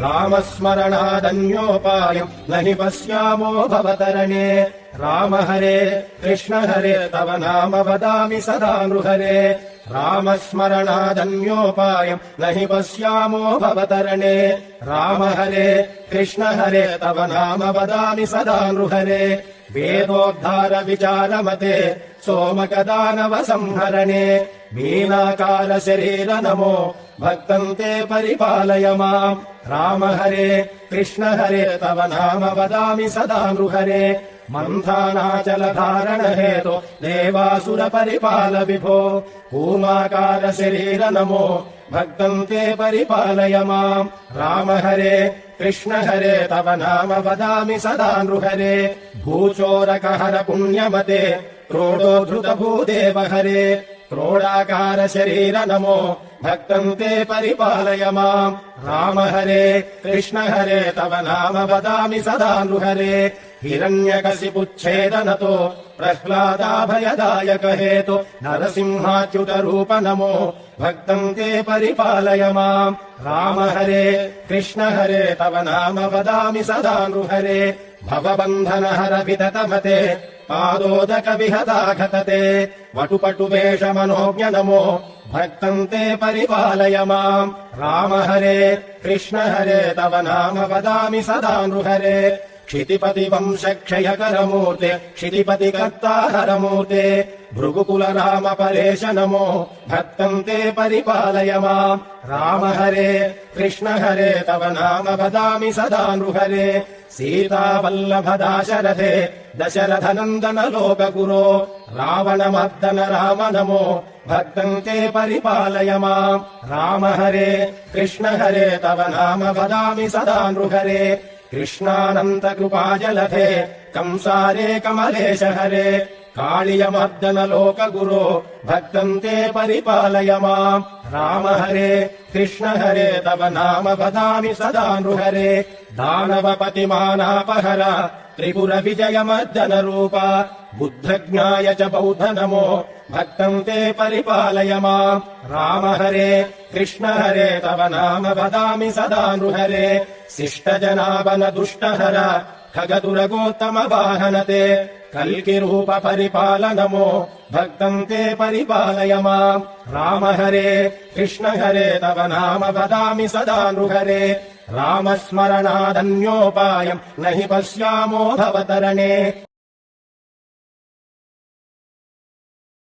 रामस्मरणादन्योपायम् न हि पश्यामो भवतरणे राम हरे कृष्ण हरे तव नाम वदामि सदा नृहरे रामस्मरणादन्योपायम् न हि पश्यामो भवतरणे राम हरे कृष्ण हरे तव नाम वदामि सदा नृहरे वेदोद्धार विचारमते सोमकदानव संहरणे मीनाकार शरीर नमो भक्तम् ते परिपालय माम् राम हरे कृष्ण हरे तव नाम वदामि सदा नृहरे मन्थानाचलधारण हेतो देवासुर परिपाल विभो कूमाकार शरीर नमो भक्तम् ते परिपालय माम् राम हरे कृष्ण हरे तव नाम वदामि सदा नृहरे भूचोरकहर पुण्यमते क्रोडोद्धृत भूदेव हरे क्रोडाकार शरीर नमो भक्तम् ते परिपालय माम् राम हरे कृष्ण हरे तव नाम वदामि सदा नृहरे हिरण्यकशिपुच्छेदनतो प्रह्लादाभयदायक हेतु नरसिंहाच्युत रूप नमो भक्तम् ते परिपालय माम् राम हरे कृष्ण हरे तव नाम वदामि सदा नृहरे भवबन्धनहर विततमते पादोदक विहताघतते वटुपटुवेष मनोज्ञ नमो भक्तम् ते परिपालय माम् राम हरे कृष्ण हरे तव नाम वदामि सदा नृहरे क्षितिपति वंश क्षयकरमूर्ते क्षितिपति कर्ताहरमूर्ते भृगुकुल राम परेश नमो भक्तम् ते परिपालय माम् राम हरे कृष्ण हरे तव नाम वदामि सदा नृहरे सीतावल्लभ दाशरथे दशरथ नन्दन लोकगुरो रावणमर्दन राम नमो भक्तम् ते परिपालय माम् राम हरे कृष्ण हरे तव नाम वदामि सदा नृहरे कृष्णानन्त कृपाजलधे कंसारे कमलेश हरे काळियमर्दन लोकगुरो भक्तम् ते परिपालय माम् राम हरे कृष्ण हरे तव नाम वदामि सदा नृहरे दानवपतिमानापहर त्रिपुर विजयमर्दन रूप बुद्धज्ञाय च बौद्ध नमो भक्तम् ते परिपालय माम् राम हरे कृष्ण हरे तव नाम वदामि सदा नृहरे शिष्टजनावन दुष्टहर खगदुरगोत्तम वाहनते कल्किरूप परिपाल नमो भक्तम् ते परिपालय माम् राम हरे कृष्ण हरे तव नाम वदामि सदा नृहरे रामस्मरणादन्योपायम् न हि पश्यामो भवतरणे।